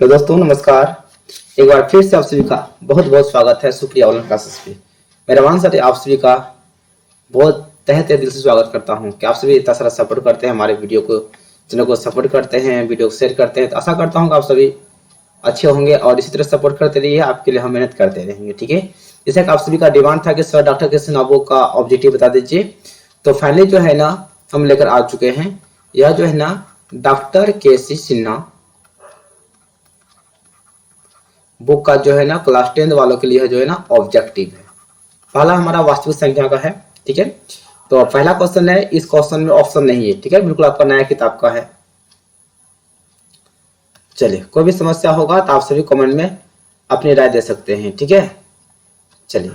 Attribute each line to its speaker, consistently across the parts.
Speaker 1: Hello दोस्तों, नमस्कार। एक बार फिर से आप सभी का बहुत बहुत स्वागत है शुक्रिया ऑनलाइन क्लासेस पे। मैं रमान सर आप सभी का बहुत तहे दिल से स्वागत करता हूं कि आप सभी इतना सारा सपोर्ट करते हैं हमारे वीडियो को, चैनल को सपोर्ट करते हैं, वीडियो को शेयर करते हैं। तो आशा करता हूं कि आप सभी अच्छे होंगे और इसी तरह सपोर्ट करते रहिए। आपके लिए हम मेहनत करते रहेंगे, ठीक है। जैसे कि आप सभी का डिमांड था कि सर डॉक्टर कृष्ण नाबू का ऑब्जेक्टिव बता दीजिए, तो फाइनली जो है ना हम लेकर आ चुके हैं। यह जो है ना डॉक्टर के.सी. सिन्हा बुक का जो है ना क्लास 10 वालों के लिए जो है ना ऑब्जेक्टिव है। पहला हमारा वास्तविक संख्या का है, ठीक है। तो पहला क्वेश्चन है, इस क्वेश्चन में ऑप्शन नहीं है, ठीक है, बिल्कुल आपका नया किताब का है। चलिए, कोई भी समस्या होगा तो आप सभी कमेंट में अपनी राय दे सकते हैं, ठीक है। चलिए,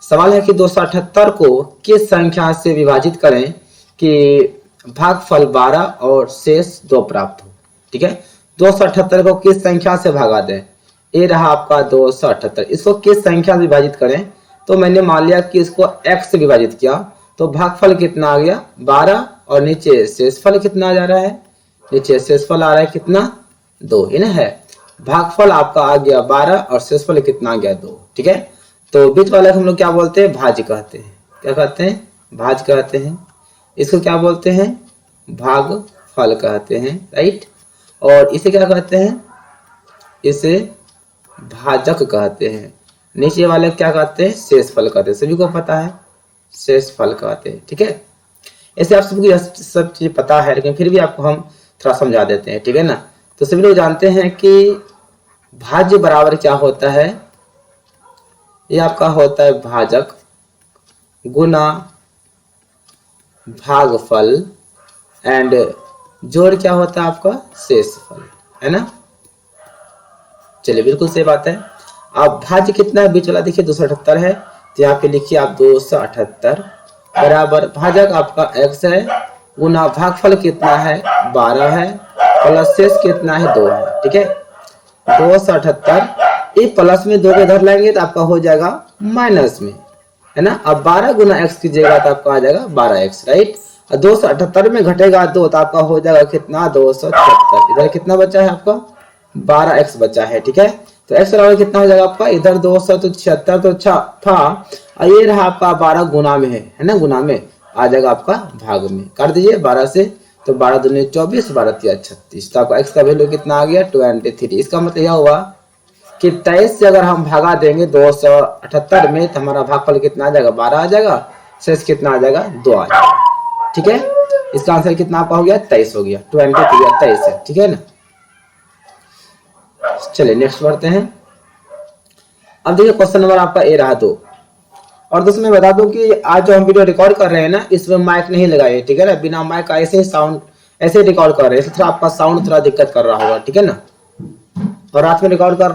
Speaker 1: सवाल है कि 278 को किस संख्या से विभाजित करें कि भागफल 12 और शेष 2 प्राप्त हो, ठीक है। 278 को किस संख्या से भागा दें, ये रहा आपका 278। इसको किस संख्या से विभाजित करें, तो मैंने मान लिया कि इसको x से विभाजित किया, तो भागफल कितना आ गया 12 और नीचे शेषफल कितना जा रहा है, नीचे शेषफल आ रहा है कितना 2, ये ना है। भागफल आपका आ गया 12 और शेषफल कितना आ गया 2, ठीक है। तो बीच वाले हम लोग क्या बोलते हैं, भाज्य कहते हैं। क्या कहते हैं, भाज्य कहते हैं। इसको क्या बोलते हैं, भागफल कहते हैं, राइट। और इसे क्या कहते हैं, इसे भाजक कहते हैं। नीचे वाले क्या कहते हैं, शेषफल कहते हैं। सभी को पता है शेषफल कहते हैं, ठीक है। ऐसे आप सबको सब चीज पता है, लेकिन फिर भी आपको हम थोड़ा समझा देते हैं, ठीक है ना। तो सभी लोग जानते हैं कि भाज्य बराबर क्या होता है, ये आपका होता है भाजक गुना भागफल एंड जोड़ क्या होता है आपका शेषफल, है ना। चलिए, बिल्कुल सही बात है। अब भाज्य कितना है, बीच वाला देखिए 278 है, तो यहाँ पे लिखिए आप 278 बराबर भाजक आपका x है गुना भागफल कितना है 12 है प्लस शेष कितना है 2 है, ठीक है। 278 इस प्लस में 2 को इधर लाएंगे तो आपका हो जाएगा माइनस में, है ना। अब 12 गुना x कीजिएगा तो आपका आ जाएगा 12x, राइट। 278 में घटेगा 2 तो आपका हो जाएगा कितना 276। इधर कितना बचा है आपका 12x बचा है, ठीक है। तो x बराबर कितना हो जाएगा आपका, इधर 276 तो था और ये रहा आपका 12 गुना में है ना, गुना में आ जाएगा आपका भाग में। काट दीजिए 12 से, तो 12 दूनी 24, 12 तिया 36, तो आपका x का वैल्यू कितना आ गया 23। इसका मतलब यह हुआ कि 23 से अगर हम भागा देंगे 278 में तो हमारा भागफल कितना आ जाएगा 12 आ जाएगा, शेष कितना आ जाएगा 2 आ जाएगा, ठीक है। इसका आंसर कितना आपका हो गया 23 हो गया, 23 है, ठीक है ना। चलिए नेक्स्ट बढ़ते हैं। अब देखिए क्वेश्चन नंबर आपका ए रहा 2। और दोस्तों मैं बता दूं कि आज जो हम वीडियो रिकॉर्ड कर रहे हैं ना, इसमें माइक नहीं लगाए, ठीक है ना। बिना माइक का ऐसे ही साउंड ऐसे रिकॉर्ड कर रहे हैं, थोड़ा आपका साउंड थोड़ा दिक्कत कर रहा होगा, ठीक है ना। और रात में रिकॉर्ड कर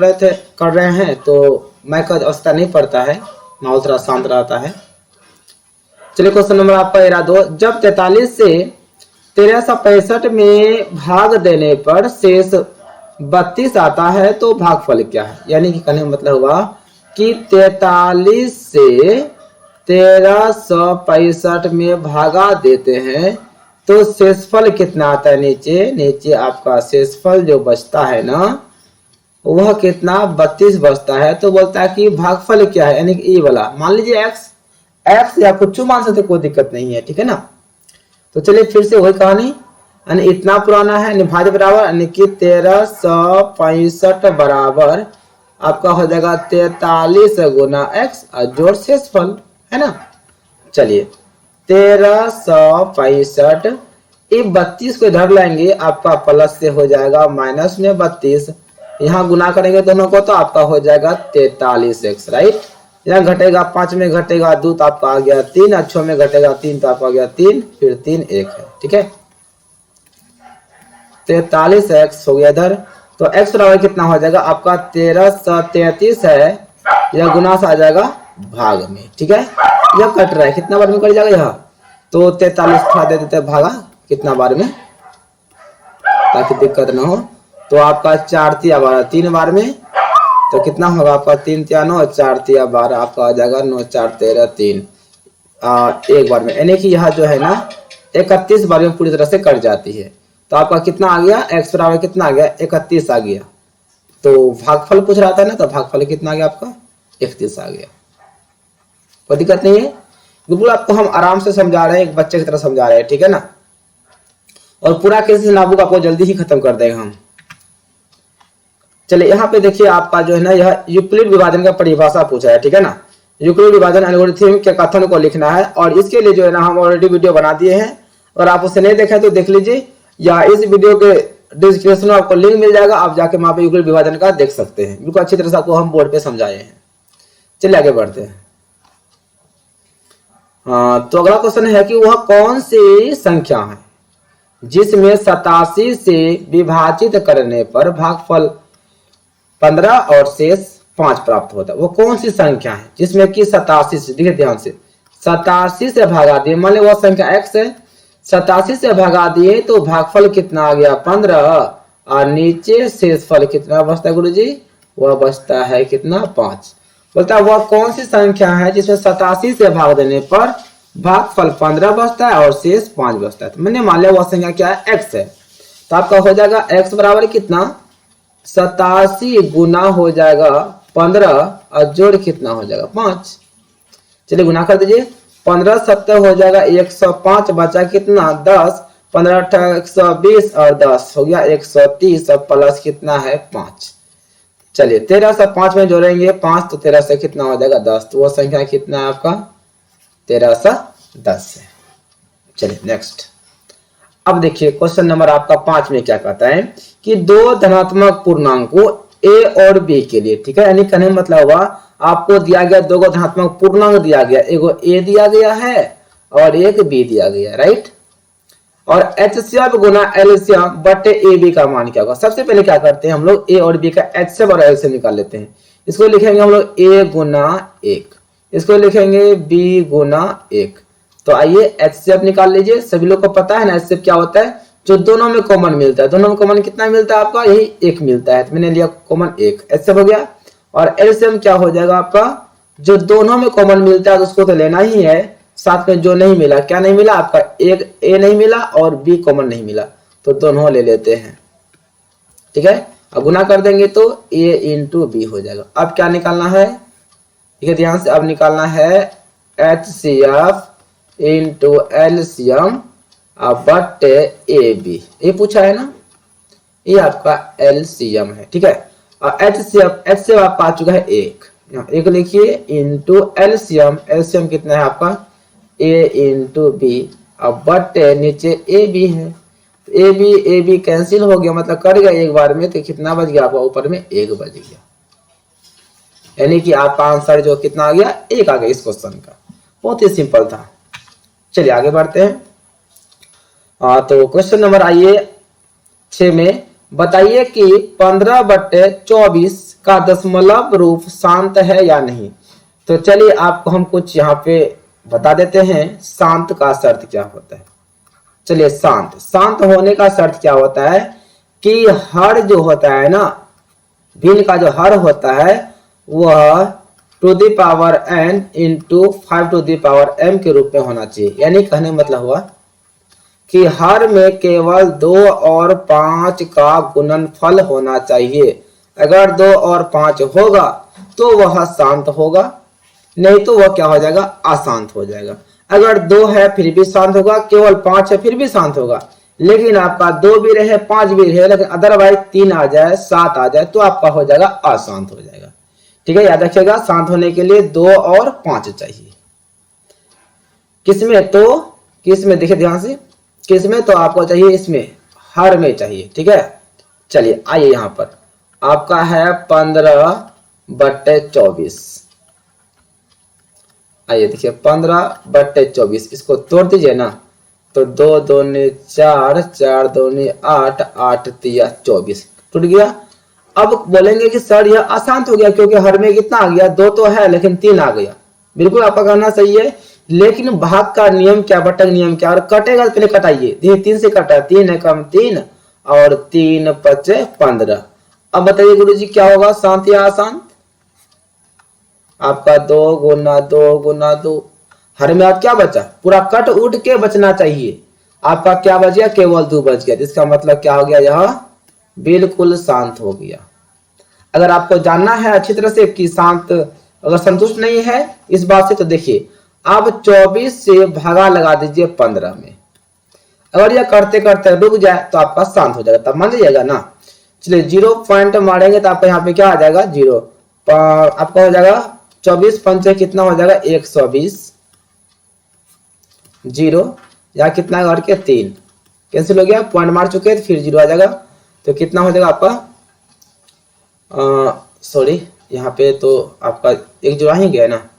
Speaker 1: रहे हैं तो माइक का आवश्यकता नहीं पड़ता है, माहौल थोड़ा शांत रहता है। चलिए क्वेश्चन नंबर आपका ए रहा 2। जब 43 से 1365 में भाग देने पर शेष 32 आता है तो भागफल क्या है। यानी कि कहने का मतलब हुआ कि 43 से 1365 में भागा देते हैं तो शेषफल कितना आता है, नीचे आपका शेषफल जो बचता है ना वह कितना 32 बचता है। तो बोलता है कि भागफल क्या है, यानी कि ये वाला मान लीजिए x या कुछ मान सकते, कोई दिक्कत नहीं है, ठीक है ना। तो चलिए फिर से वही कहानी, यानी इतना पुराना है भाज्य बराबर, यानी कि 1365 बराबर आपका हो जाएगा 43 गुना x और जोड़ शेषफल, है ना। चलिए 1365 ये 32 को इधर लाएंगे आपका प्लस से हो जाएगा माइनस में 32, यहाँ गुना करेंगे दोनों को तो आपका हो जाएगा 43x, राइट। यहाँ घटेगा 5 में घटेगा 2 तो आपका आ गया 3, 6 में घटेगा 3 तो आपका आ गया 3, फिर 3 1 है, ठीक है। 43x हो गया इधर, तो x बराबर कितना हो जाएगा आपका 1333 है, यह गुना से आ जाएगा भाग में, ठीक है। यह कट रहा है, कितना बार में कट जाएगा यह, तो 43 थोड़ा दे देते हैं भागा कितना बार में ताकि दिक्कत ना हो। तो आपका 4 तिया 12 3 बार में, तो कितना होगा आपका 3 तिया 9, 4 तिया 12 आपका आ जाएगा 9 4 13 3 एक बार में, यानी कि यह जो है ना 31 बार में पूरी तरह से कट जाती है। तो आपका कितना आ गया, x बराबर कितना आ गया, 31 आ गया। तो भागफल पूछ रहा था ना, तो भागफल कितना आ गया आपका, 31 आ गया। कोई दिक्कत नहीं है, बिल्कुल आपको हम आराम से समझा रहे हैं, एक बच्चे की तरह समझा रहे हैं, ठीक है ना। और पूरा केस नाबुक आपको जल्दी ही खत्म कर देंगे हम। चलिए यहाँ पे देखिए आपका जो है ना, यह यूक्लिड विभाजन का परिभाषा पूछा है, ठीक है ना। यूक्लिड विभाजन एल्गोरिथम के कथन को लिखना है, और इसके लिए जो है ना हम ऑलरेडी वीडियो बना दिए हैं, और आप उसे नहीं देखें तो देख लीजिए, या इस वीडियो के डिस्क्रिप्शन में आपको लिंक मिल जाएगा, आप जाके वहां पे यूक्लिड विभाजन का देख सकते हैं। बिल्कुल अच्छी तरह से आपको हम बोर्ड पे समझाए हैं। चलिए आगे बढ़ते हैं। तो अगला क्वेश्चन है कि वह कौन सी संख्या है जिसमें 87 से विभाजित करने पर भागफल 15 और शेष 5 प्राप्त होता है। वो कौन सी संख्या है जिसमें कि 87 से, देखिए ध्यान से, 87 से भागा दिए, मान लो वह संख्या x है, 87 से भागा दिए तो भागफल कितना आ गया, 15, और नीचे शेषफल कितना बचता है गुरुजी, वह बचता है कितना, 5। बोलता है वह कौन सी संख्या है जिसमें 87 से भाग देने पर भागफल 15 बचता है और शेष 5 बचता है। तो मैंने मान लिया वह संख्या क्या है, x है। तो आपका हो जाएगा x बराबर कितना, 87 गुना हो जाएगा 15 और जोड़ कितना हो जाएगा, 5। चलिए गुना कर दीजिए, 15 70 हो जाएगा 105, बचा कितना 10, 15 120 और 10 हो गया 130, और प्लस कितना है 5। चलिए 13 से 5 में जोड़ेंगे 5, तो 13 से कितना हो जाएगा 10, तो वो संख्या कितना है आपका, 13 से 10 है। चलिए नेक्स्ट। अब देखिए क्वेश्चन नंबर आपका 5 में क्या कहता है कि दो धनात्मक पूर्णांकों a और b के लिए, ठीक है, यानी कहने मतलब हुआ आपको दिया गया दो धनात्मक पूर्णांक दिया गया, एगो a दिया गया है और एक b दिया गया, राइट। और HCF गुना LCM बटे AB का मान क्या होगा। सबसे पहले क्या करते हैं हम लोग a और b का HCF और LCM निकाल लेते हैं। इसको लिखेंगे हम लोग a गुना 1, इसको लिखेंगे b गुना 1। तो आइए HCF निकाल लीजिए। सभी लोग को पता है ना HCF क्या होता है, जो दोनों में कॉमन मिलता है। दोनों में कॉमन कितना मिलता है आपका, यही 1 मिलता है, तो मैंने लिया कॉमन 1, HCF हो गया। और LCM क्या हो जाएगा आपका, जो दोनों में कॉमन मिलता है उसको तो लेना ही है, साथ में जो नहीं मिला, क्या नहीं मिला आपका, एक a नहीं मिला और b कॉमन नहीं मिला, तो दोनों ले लेते हैं, ठीक है। अब गुना कर देंगे तो a इंटू b हो जाएगा। अब क्या निकालना है, ठीक है ध्यान से, अब निकालना है HCF इंटू LCM बटे AB। ये पूछा है ना, ये आपका LCM है, ठीक है। और HCF आपका आ चुका है 1, यहाँ 1 लिखिए इंटू LCM कितना है आपका, a इंटू b, अब बटे नीचे AB है, तो AB कैंसिल हो गया, मतलब कर गया एक बार में, तो कितना बच गया आपका, ऊपर में 1 बच गया, यानी कि आपका आंसर जो कितना आ गया, 1 आ गया इस क्वेश्चन का। बहुत ही सिंपल था। चलिए आगे बढ़ते हैं। तो क्वेश्चन नंबर आइए 6 में, बताइए कि 15/24 का दशमलव रूप शांत है या नहीं। तो चलिए आपको हम कुछ यहाँ पे बता देते हैं शांत का शर्त क्या होता है। चलिए शांत होने का शर्त क्या होता है कि हर जो होता है ना, भिन्न का जो हर होता है वह to the power n into 5 to the power m के रूप में होना चाहिए। यानी कहने मतलब हुआ कि हर में केवल 2 और 5 का गुणनफल होना चाहिए। अगर 2 और 5 होगा तो वह शांत होगा, नहीं तो वह क्या हो जाएगा, अशांत हो जाएगा। अगर 2 है फिर भी शांत होगा, केवल 5 है फिर भी शांत होगा। लेकिन आपका 2 भी रहे 5 भी रहे, लेकिन अदरवाइज 3 आ जाए 7 आ जाए तो आपका हो जाएगा अशांत हो जाएगा, ठीक है। याद रखिएगा शांत होने के लिए 2 और 5 चाहिए। किसमें, तो किसमें, देखिए ध्यान से, किसमें तो आपको चाहिए, इसमें हर में चाहिए, ठीक है। चलिए आइए यहाँ पर आपका है 15/24। आइए देखिए 15/24, इसको तोड़ दीजिए ना, तो 2 दूनी 4, 4 दूनी 8, 8 तिया 24 टूट गया। अब बोलेंगे कि सर यह अशांत हो गया क्योंकि हर में कितना आ गया, 2 तो है लेकिन 3 आ गया। बिल्कुल आपका कहना सही है, लेकिन भाग का नियम क्या, बटक नियम क्या, और कटेगा पहले कटाइए। देखिए 3 से कटा, 3 है कम 3 और 3 5 15। अब बताइए गुरुजी क्या होगा, शांत या अशांत। आपका 2 गुना 2 गुना 2, हर में आप क्या बचा, पूरा कट उठ के बचना चाहिए। आपका क्या बच गया, केवल 2 बच गया। इसका मतलब क्या हो गया, यह बिल्कुल शांत हो गया। अगर आपको जानना है अच्छी तरह से कि शांत, अगर संतुष्ट नहीं है इस बात से, तो देखिए आप 24 से भागा लगा दीजिए 15 में। अगर यह करते करते रुक जाए तो आपका शांत हो जाएगा, तब मान लीजिएगा ना। चलिए 0 पॉइंट मारेंगे तो आपका यहाँ पे क्या आ जाएगा, 0। आपका हो जाएगा 24 पंचे कितना हो जाएगा, 120। 0 या कितना करके 3 कैंसिल हो गया, पॉइंट मार चुके हैं तो फिर 0 आ जाएगा। तो कितना हो जाएगा आपका, सॉरी यहाँ पे तो आपका एक जो ही गया ना,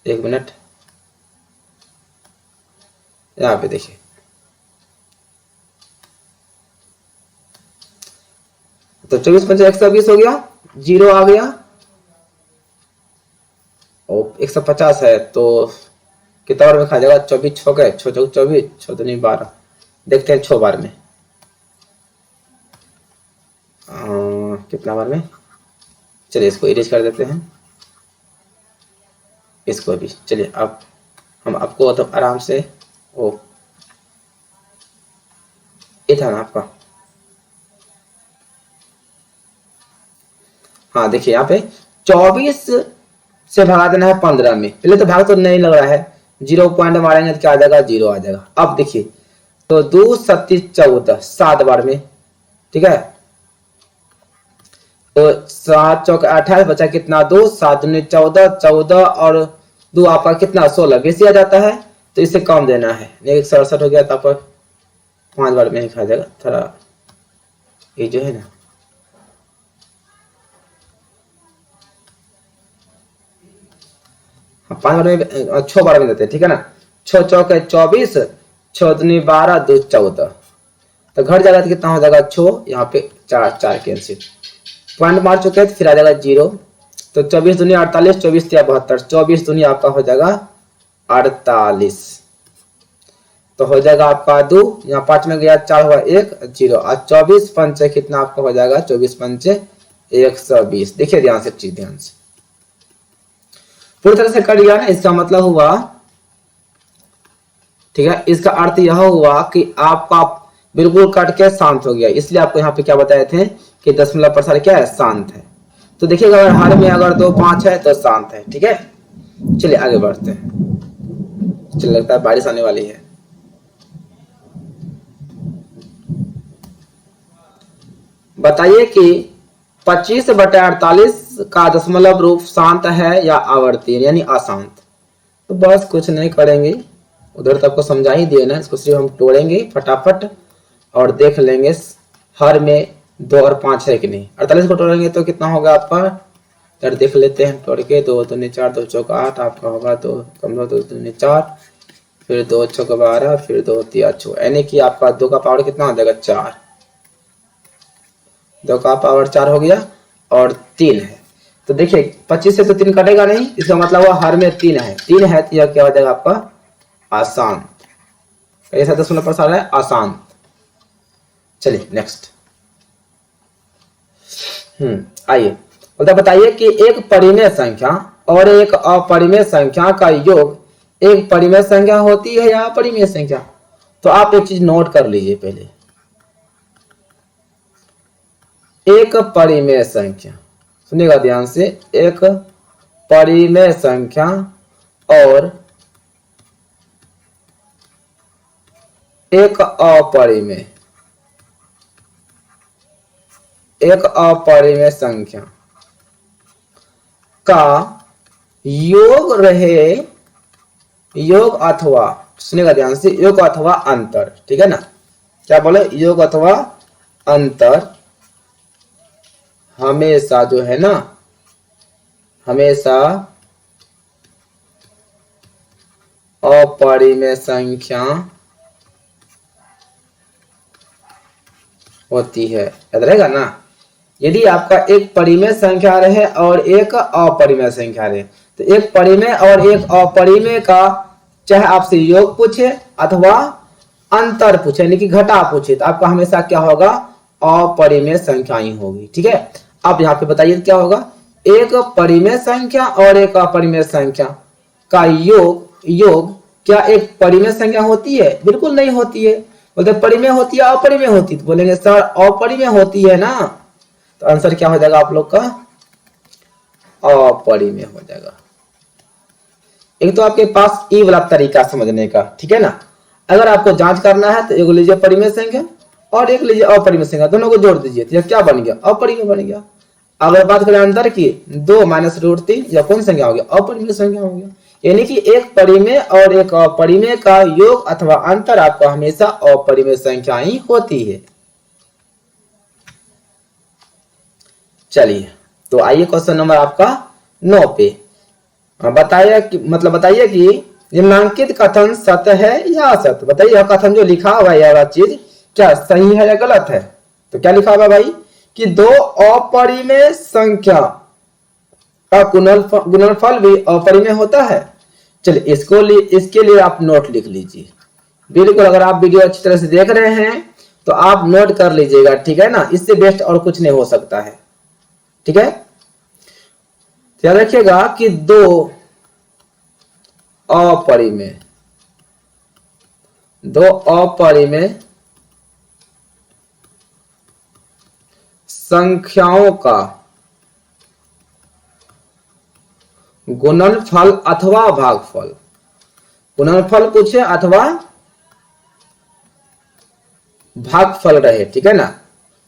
Speaker 1: 1 मिनट, यहाँ पे देखिए तो 24 पंचे 120 हो गया, 0 आ गया और 150 है तो कितना बार में खा जाएगा, 24 छो गए, 6 चौक 24, 6 दूनी 12। देखते हैं 6 बार में कितना बार में। चलिए इसको इरेज कर देते हैं, इसको भी। चलिए अब हम आपको तो आराम से, ओ ये था ना आपका, हाँ देखिए यहाँ पे 24 से भगा देना है 15 में। पहले तो भाग तो नहीं लग रहा है, 0 पॉइंट मारेंगे तो क्या आ जाएगा, 0 आ जाएगा। अब देखिए तो 2 7 14 7 बार में, ठीक है। तो 7 चौक 28 बचा कितना, 2, 7 दूनी 14, 14 और 2 आपका कितना 16, बेसी आ जाता है तो इसे कम देना है। 167 हो गया तो आपका 5 बार में ही खा जाएगा। थोड़ा ये जो है ना, हाँ 5 बार में 6 बार में देते हैं, ठीक है ना। 6 चौक 24, 6 दूनी 12, 2 14 तो घट जाएगा तो कितना हो जाएगा 6, यहाँ पे 4 4 कैंसिल, पॉइंट मार चुके हैं तो फिर आ जाएगा 0। तो 24 दूनी 48, 24 या 72, 24 दूनी आपका हो जाएगा 48। तो हो जाएगा आपका 2, यहाँ 5 में गया 4 हुआ 1, 0 और 24 पंचे कितना आपका हो जाएगा, 24 पंचे 120। देखिए ध्यान से, चीज ध्यान से पूरी तरह से कट गया ना। इसका मतलब हुआ, ठीक है, इसका अर्थ यह हुआ कि आपका बिल्कुल कट के शांत हो गया। इसलिए आपको यहाँ पे क्या बताए थे कि दशमलव प्रसार क्या है, शांत है। तो देखिएगा अगर हर में अगर 2 5 है तो शांत है, ठीक है। चलिए आगे बढ़ते हैं, चलिए लगता है बारिश आने वाली है। बताइए कि 25/48 का दशमलव रूप शांत है या आवर्ती यानी अशांत। तो बस कुछ नहीं करेंगे, उधर तक को समझा ही दिए ना, इसको सिर्फ हम तोड़ेंगे फटाफट और देख लेंगे हर में 2 और 5 है कि नहीं। 48 को तोड़ेंगे तो कितना होगा आपका, इधर देख लेते हैं तोड़ के। 2 दूनी 4, 2 चौक 8 आपका होगा, 2 कम 2 दूनी 4, फिर 2 चौक 12, फिर 2 तिया 6, यानी कि आपका 2 का पावर कितना हो जाएगा 4, 2 का पावर 4 हो गया और 3 है। तो देखिए 25 से तो 3 कटेगा नहीं, इसका मतलब हुआ हर में 3 है। 3 है तो यह क्या हो जाएगा आपका अशांत। कैसा दशमलव प्रसार है, अशांत। चलिए नेक्स्ट, आइए बोलता बताइए कि एक परिमेय संख्या और एक अपरिमेय संख्या का योग एक परिमेय संख्या होती है या अपरिमेय संख्या। तो आप एक चीज नोट कर लीजिए पहले, एक परिमेय संख्या, सुनिएगा ध्यान से, एक परिमेय संख्या और एक अपरिमेय संख्या का योग रहे, योग अथवा, सुनिएगा ध्यान से, योग अथवा अंतर, ठीक है ना। क्या बोले, योग अथवा अंतर हमेशा जो है ना, हमेशा अपरिमेय संख्या होती है। याद रहेगा ना, यदि आपका एक परिमेय संख्या रहे और एक अपरिमेय संख्या रहे, तो एक परिमेय और एक अपरिमेय का चाहे आपसे योग पूछे अथवा अंतर पूछे यानी कि घटा पूछे, तो आपका हमेशा क्या होगा, अपरिमेय संख्या ही होगी, ठीक है। अब यहाँ पे बताइए क्या होगा, एक परिमेय संख्या और एक अपरिमेय संख्या का योग क्या एक परिमेय संख्या होती है? बिल्कुल नहीं होती है। बोलते परिमेय होती है, अपरिमेय होती है? तो बोलेंगे सर अपरिमेय होती है ना। तो आंसर क्या हो जाएगा आप लोग का? अपरिमेय हो जाएगा। एक तो आपके पास ई वाला तरीका समझने का, ठीक है ना। अगर आपको जांच करना है तो एक लीजिए परिमेय संख्या और एक लीजिए अपरिमेय संख्या, दोनों को जोड़ दीजिए तो क्या बन गया? अपरिमेय बन गया। अगर बात करें अंतर की, 2 माइनस रूट 3, यह कौन संख्या हो गया? अपरिमेय संख्या हो गया। यानी कि एक परिमेय और एक अपरिमेय का योग अथवा अंतर आपका हमेशा अपरिमेय संख्या ही होती है। चलिए तो आइए क्वेश्चन नंबर आपका 9 पे। बताइए कि निम्नांकित कथन सत्य है या असत्य? बताइए यह कथन जो लिखा हुआ है यह चीज क्या सही है या गलत है? तो क्या लिखा हुआ भाई कि दो अपरिमेय संख्या का गुणनफल भी अपरिमेय होता है। चलिए इसके लिए आप नोट लिख लीजिए। बिल्कुल, अगर आप वीडियो अच्छी तरह से देख रहे हैं तो आप नोट कर लीजिएगा, ठीक है ना। इससे बेस्ट और कुछ नहीं हो सकता है, ठीक है। याद रखिएगा कि दो अपरिमेय संख्याओं का गुणनफल अथवा भागफल, गुणनफल पूछे अथवा भागफल रहे, ठीक है ना।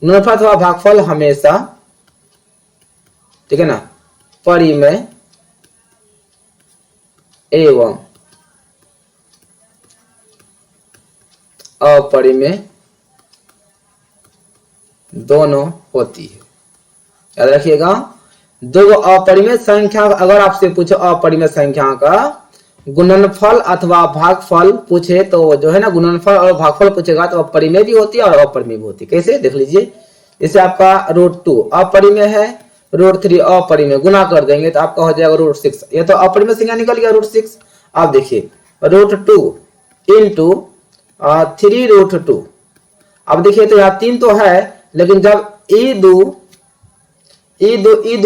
Speaker 1: गुणनफल अथवा भागफल हमेशा, ठीक है ना, परिमेय एवं अपरिमेय दोनों होती है। याद रखिएगा, दो अपरिमेय संख्या अगर आपसे पूछे अपरिमेय संख्या का गुणनफल अथवा भागफल पूछे तो जो है ना, गुणनफल और भागफल पूछेगा तो अपरिमेय भी होती है और अपरिमेय भी होती है। कैसे देख लीजिए, जैसे आपका √2 अपरिमेय है, √3 अपरिमेय, गुना कर देंगे तो आपका हो जाएगा √6। ये तो अपरिमेय संख्या निकल गया √6। आप देखिए √2 इंटू 3√2। अब देखिए तो यहाँ 3 तो है, लेकिन जब ई दो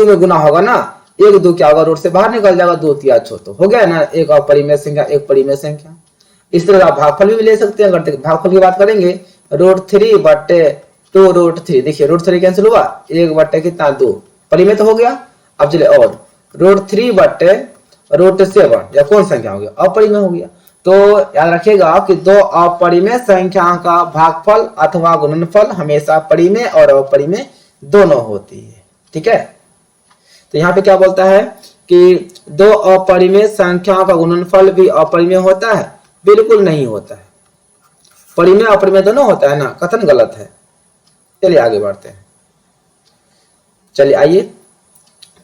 Speaker 1: में गुना होगा ना, एक दो क्या होगा, रूट से बाहर निकल जाएगा, 2 तिया 6 तो हो गया ना, एक अपरिमेय संख्या एक परिमेय संख्या। इस तरह आप भागफल भी ले सकते हैं। अगर भागफल की बात करेंगे √3 बटे 2√3, देखिए √3 कैंसिल हुआ, 1 बटे कितना 2, परिमेय तो हो गया। अब चले और √3 बटे √7, या कौन संख्या हो गया? अपरिमेय हो गया। तो याद रखिएगा कि दो अपरिमेय संख्या का भागफल अथवा गुणनफल हमेशा परिमेय और अपरिमेय दोनों होती है, ठीक है। तो यहाँ पे क्या बोलता है कि दो अपरिमेय संख्याओं का गुणनफल भी अपरिमेय होता है? बिल्कुल नहीं होता है। परिमेय अपरिमेय दोनों होता है ना, कथन गलत है। चलिए आगे बढ़ते हैं। चलिए आइए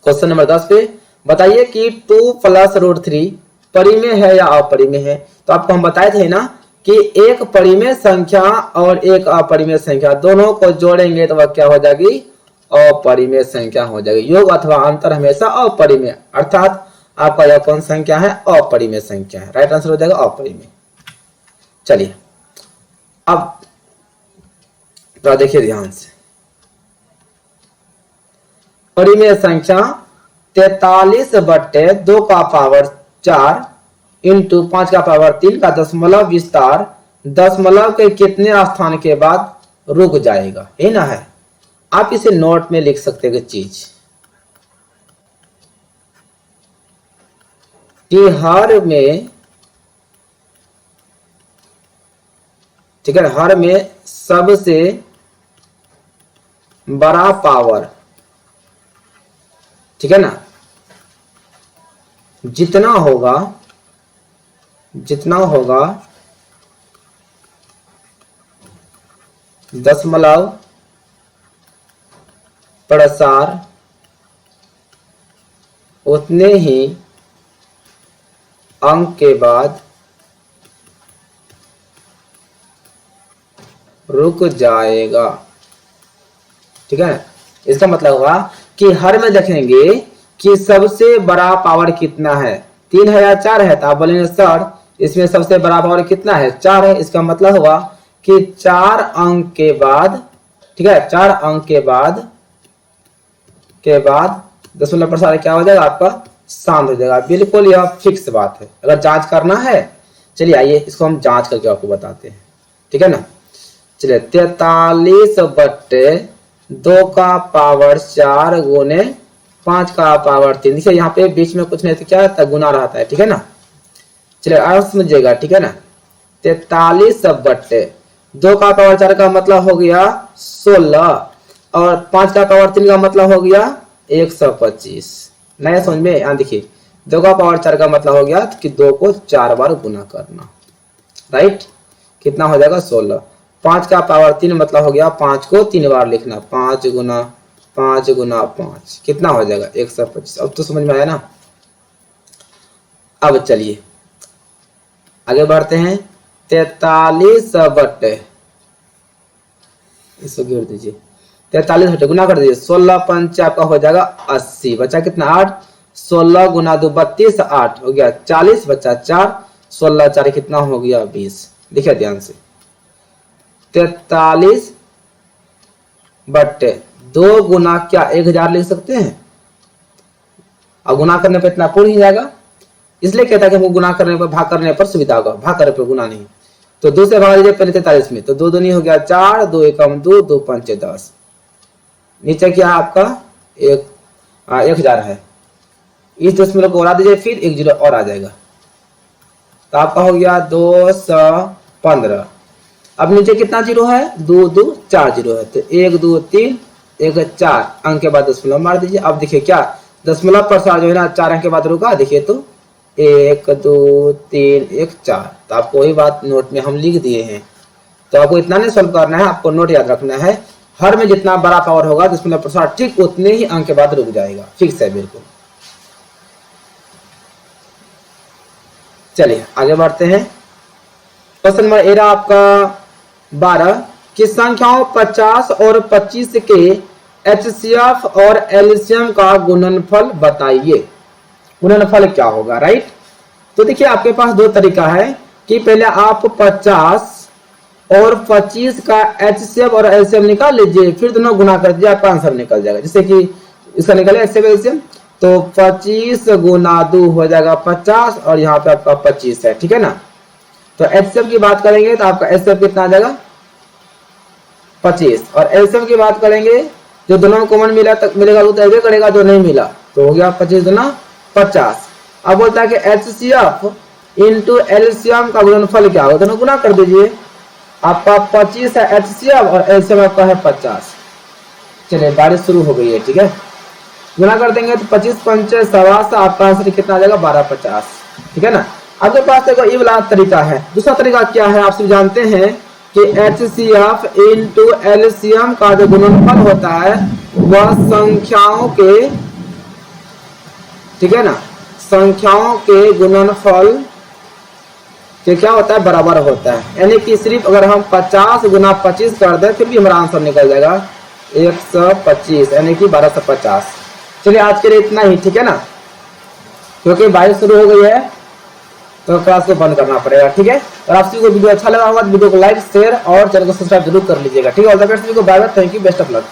Speaker 1: क्वेश्चन नंबर 10 पे। बताइए कि 2 + √3 परिमेय है या अपरिमेय है? तो आपको हम बताए थे ना कि एक परिमेय संख्या और एक अपरिमेय संख्या दोनों को जोड़ेंगे तो वह क्या हो जाएगी? अपरिमेय संख्या हो जाएगी। योग अथवा अंतर हमेशा अपरिमेय, अर्थात आपका यह कौन संख्या है? अपरिमेय संख्या है। राइट आंसर हो जाएगा अपरिमेय। चलिए अब तो देखिए ध्यान से, परिमेय संख्या 43 बटे 2 का पावर 4 इंटू 5 का पावर 3 का दशमलव विस्तार दशमलव के कितने स्थान के बाद रुक जाएगा? ये ना है। आप इसे नोट में लिख सकते हैं चीज कि हर में, ठीक है, हर में सबसे बड़ा पावर, ठीक है ना, जितना होगा दशमलव प्रसार उतने ही अंक के बाद रुक जाएगा, ठीक है। इसका मतलब हुआ कि हर में देखेंगे कि सबसे बड़ा पावर कितना है, 3 है या 4 है, तो आप बोलेंगे सर इसमें सबसे बड़ा पावर कितना है? 4 है। इसका मतलब हुआ कि 4 अंक के बाद, ठीक है, 4 अंक के बाद दशमलव प्रसार क्या हो जाएगा? आपका शांत हो जाएगा। बिल्कुल यह फिक्स बात है। अगर जांच करना है चलिए आइए इसको हम जांच करके आपको बताते हैं, ठीक है ना। चलिए 43 बट्टे 2 का पावर 4 गुने 5 का पावर 3। देखिए यहाँ पे बीच में कुछ नहीं तो क्या रहता है, गुना रहता है, ठीक है ना। चलिए आप समझिएगा, ठीक है ना। 43 बट्टे 2 का पावर 4 का मतलब हो गया 16 और 5 का पावर 3 का मतलब हो गया 125। नया समझ में। यहाँ देखिए 2 का पावर 4 का मतलब हो गया कि 2 को 4 बार गुना करना, राइट। कितना हो जाएगा 16। 5 का पावर 3 मतलब हो गया 5 को 3 बार लिखना, 5 गुना 5 गुना 5 कितना हो जाएगा 125। अब तो समझ में आया ना। अब चलिए आगे बढ़ते हैं। 43 बट्टे, इसको घेर दीजिए, 43 बट्टे गुना कर दीजिए 16 पंच आपका हो जाएगा 80, बचा कितना 8। 16 गुना 2 32, 8 हो गया 40, बचा 4, 16 4 कितना हो गया 20। देखिए ध्यान से 43 बट्टे 2 गुना क्या 1000 लिख सकते हैं, और गुना करने पर इतना पूर्ण ही जाएगा, इसलिए कहता है कि हमको गुना करने पर भाग करने पर सुविधा होगा, भाग करने पर गुना नहीं। तो 2 से भाग दीजिए पहले 43 में, तो 2 दूनी हो गया 4, 2 एकम 2, 2 पंचे 10। नीचे क्या आपका 1000 है, इस दशमलव को उड़ा दीजिए फिर 1 0 और आ जाएगा, तो आपका हो गया 215। अब नीचे कितना जीरो है 2 2 4 जीरो है, तो 1 2 3 1 4 अंक के बाद दशमलव मार दीजिए। अब देखिए क्या दशमलव पर जो है ना 4 अंक के बाद रुका, देखिए तो 1 2 3 1 4, तो आपको वही बात नोट में हम लिख दिए हैं। तो आपको इतना नहीं सॉल्व करना है, आपको नोट याद रखना है, हर में जितना बड़ा पावर होगा दशमलव प्रसार ठीक उतने ही अंक के बाद रुक जाएगा, फिक्स है बिल्कुल। चलिए आगे बढ़ते हैं। क्वेश्चन नंबर 11 आपका 12 की संख्याओं 50 और 25 के एचसीएफ और एलसीएम का गुणनफल बताइए। गुणनफल क्या होगा, राइट। तो देखिए आपके पास दो तरीका है कि पहले आप 50 और 25 का एचसीएफ और एलसीएम निकाल लीजिए, फिर दोनों गुना कर दीजिए, आपका आंसर निकल जाएगा। जैसे कि इसका निकले एचसीएफ एलसीएम, तो 25 गुना 2 हो जाएगा 50 और यहाँ पे आपका 25 है, ठीक है ना। तो एचसीएफ की बात करेंगे तो आपका एचसीएफ कितना आ जाएगा 25, और एलसीएम की बात करेंगे जो दोनों कॉमन मिला तक मिलेगा वो तो करेगा, जो नहीं मिला तो हो गया 25 गुना 50। अब बोलता है कि एचसीएफ इंटू एलसीएम का गुणनफल क्या होगा, दोनों गुना कर दीजिए, आपका 25 है एचसीएफ और एलसीएम आपका है 50। चलिए बारिश शुरू हो गई है, ठीक है। गुना कर देंगे तो 25 पंचे 125, आपका आंसर कितना आ जाएगा 1250, ठीक है ना। आपके पास देखो ये वाला तरीका है। दूसरा तरीका क्या है आप सब जानते हैं कि एचसीएफ इंटू एलसीएम का जो गुणनफल होता है वह संख्याओं के, ठीक है ना, संख्याओं के गुणनफल के क्या होता है बराबर होता है। यानी कि सिर्फ अगर हम 50 गुना 25 कर दें फिर भी हमारा आंसर निकल जाएगा 125, यानी कि 1250। चलिए आज के लिए इतना ही, ठीक है ना, क्योंकि बारिश शुरू हो गई है तो क्लास को बंद करना पड़ेगा, ठीक है। और आप सभी को वीडियो अच्छा लगा होगा तो वीडियो को लाइक शेयर और चैनल को सब्सक्राइब जरूर कर लीजिएगा, ठीक है। ऑल द बेस्ट, सभी को bye bye, thank you, best of luck.